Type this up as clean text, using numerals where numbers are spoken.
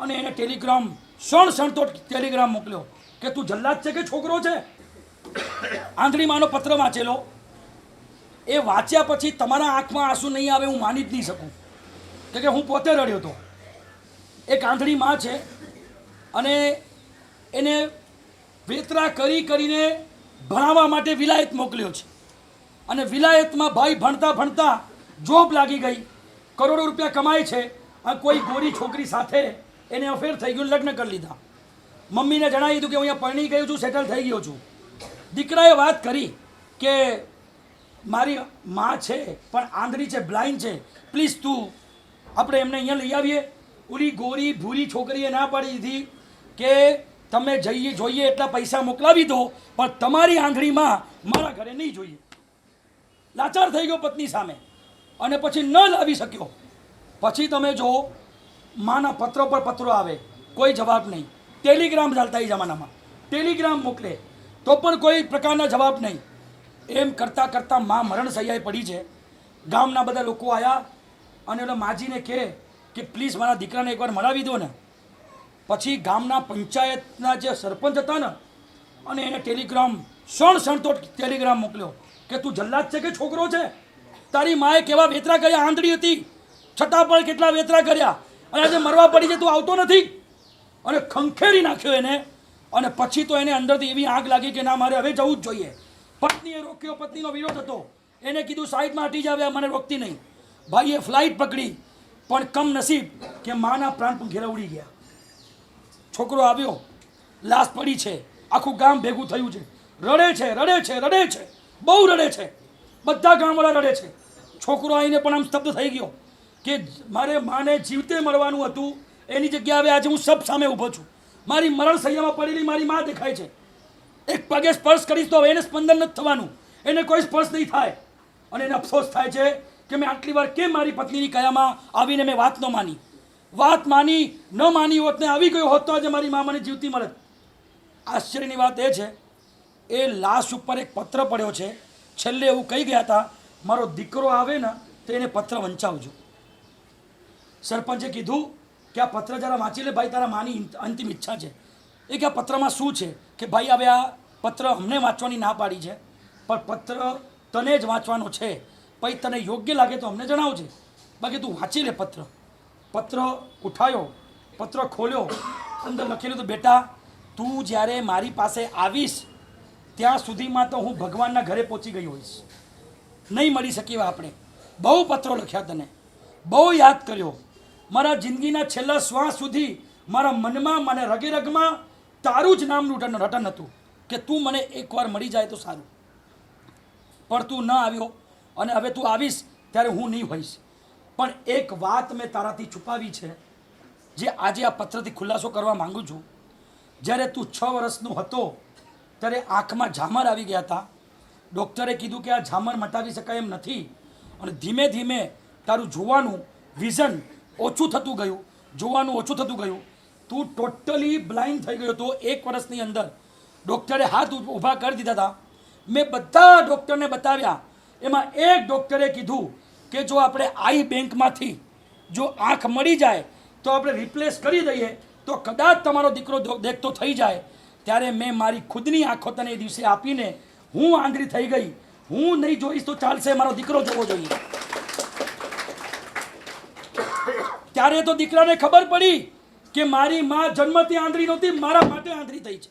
અને એને Telegram સણસણતો Telegram મોકલ્યો કે તું જલ્લાદ છે કે છોકરો છે. આંધળી માનો પત્ર વાંચેલો. એ વાંચ્યા પછી તમારા આંખમાં આંસુ નહીં આવે હું માની જ નહીં શકું કે હું પોતે રડ્યો હતો. એક આંધળી માં છે અને એને વેતરા કરીને ભણાવવા માટે વિલાયત મોકલ્યો છે અને વિલાયતમાં ભાઈ ભણતા ભણતા જોબ લાગી ગઈ, કરોડો રૂપિયા કમાય છે. આ કોઈ ગોરી છોકરી સાથે એને અફેર થઈ ગયું, લગ્ન કરી લીધા. મમ્મીને જણાવી દીધું કે હું અહીંયા પરણી ગયો છું, સેટલ થઈ ગયો છું. દીકરાએ વાત કરી કે મારી માં છે પણ આંધળી છે, બ્લાઇન્ડ છે, પ્લીઝ તું આપણે એમને અહીંયા લઈ આવીએ. ઓલી ગોરી ભૂરી છોકરીએ ના પાડી દીધી કે તમે જોઈએ એટલા પૈસા મોકલાવી દો પણ તમારી આંધળીમાં મારા ઘરે નહીં જોઈએ. લાચાર થઈ ગયો પત્ની સામે અને પછી ન લાવી શક્યો. પછી તમે જો માના પત્રો પર પત્રો આવે, કોઈ જવાબ નહીં. ટેલિગ્રામ ચાલતા એ જમાનામાં ટેલિગ્રામ મોકલે તો પણ કોઈ પ્રકારના જવાબ નહીં. એમ કરતાં કરતાં માં મરણ સૈયાએ પડી છે. ગામના બધા લોકો આવ્યા અને ઓલા માજીને કહે કે પ્લીઝ મારા દીકરાને એકવાર મળાવી દો ને. પછી ગામના પંચાયતના જે સરપંચ હતા ને અને એને ટેલિગ્રામ સણસણતો ટેલિગ્રામ મોકલ્યો કે તું જલ્લાદ છે કે છોકરો છે. તારી માએ કેવા વેતરા કર્યા, આંધળી હતી છતાં પણ કેટલા વેતરા કર્યા અને આજે મરવા પડી છે, તું આવતો નથી. અને ખંખેરી નાખ્યો એને. અને પછી તો એને અંદરથી એવી આગ લાગી કે ના મારે હવે જવું જ જોઈએ. પત્નીએ રોક્યો, પત્નીનો વિરોધ હતો. એને કીધું સાઈડમાં હટી જાવે, મને રોકતી નહીં. ભાઈએ ફ્લાઇટ પકડી પણ કમ નસીબ કે માના પ્રાણ પણ ઘેરા ઉડી ગયા. છોકરો આવ્યો, લાશ પડી છે, આખું ગામ ભેગું થયું છે, રડે છે, બહુ રડે છે, બધા ગામવાળા રડે છે. છોકરો આવીને પણ આમ સ્તબ્ધ થઈ ગયો કે મારે માને જીવતે મળવાનું હતું, એની જગ્યાએ આજે હું સબ સામે ઊભો છું. મારી મરણ સૈયામાં પડેલી મારી માં દેખાય છે. એક પગે સ્પર્શ કરીશ તો એને સ્પંદન નથી થવાનું, એને કોઈ સ્પર્શ નહીં થાય. અને એને અફસોસ થાય છે કે મેં આટલી વાર કેમ મારી પત્નીની કયામાં આવીને મેં વાત ન માની હોત ને આવી ગયો હોત તો આજે મારી માં મને જીવતી મળત. આશ્ચર્યની વાત એ છે એ લાશ ઉપર એક પત્ર પડ્યો છે. છેલ્લે એવું કહી ગયા હતા મારો દીકરો આવે ને તો એને પત્ર વંચાવજો. સરપંચે કીધું કે આ પત્ર જરા વાંચી લે ભાઈ, તારા માની અંતિમ ઈચ્છા છે. એ કે આ પત્રમાં શું છે કે ભાઈ હવે આ પત્ર અમને વાંચવાની ના પાડી છે પણ પત્ર તને જ વાંચવાનો છે, પછી તને યોગ્ય લાગે તો અમને જણાવજે, બાકી તું વાંચી લે પત્ર. પત્ર ઉઠાયો, પત્ર ખોલ્યો, અંદર લખેલું તો બેટા તું જ્યારે મારી પાસે આવીશ ત્યાં સુધીમાં તો હું ભગવાનના ઘરે પહોંચી ગઈ હોઈશ, નહીં મળી શકીએ આપણે. બહુ પત્રો લખ્યા તને, બહુ યાદ કર્યો. મારા જિંદગીના છેલ્લા શ્વાસ સુધી મારા મનમાં, મને રગે રગમાં તારું જ નામનું રટન હતું કે તું મને એકવાર મળી જાય તો સારું. પણ તું ન આવ્યો અને હવે તું આવીશ ત્યારે હું નહીં હોઈશ. પણ એક વાત મેં તારાથી છુપાવી છે જે આજે આ પત્રથી ખુલાસો કરવા માંગુ છું. જ્યારે તું 6 વર્ષનો હતો ત્યારે આંખમાં ઝામર આવી ગયા હતા. ડૉક્ટરે કીધું કે આ ઝામર મટાવી શકાય એમ નથી અને ધીમે ધીમે તારું જોવાનું વિઝન ઓછું થતું ગયું, તું ટોટલી બ્લાઇન્ડ થઈ ગયો હતો. 1 વર્ષની અંદર ડૉક્ટરે હાથ ઊભા કરી દીધા હતા. મેં બધા ડૉક્ટરને બતાવ્યા, એમાં એક ડૉક્ટરે કીધું કે જો આપણે આઈ બેંકમાંથી જો આંખ મળી જાય તો આપણે રિપ્લેસ કરી દઈએ તો કદાચ તમારો દીકરો દેખતો થઈ જાય. ત્યારે મેં મારી ખુદની આંખો તને એ દિવસે આપીને હું આંધળી થઈ ગઈ. હું નહીં જોઈશ તો ચાલશે, મારો દીકરો જોવો જોઈએ. ત્યારે તો દીકરાને ખબર પડી કે મારી માં જન્મથી આંધળી નહોતી, મારા માટે આંધળી થઈ છે.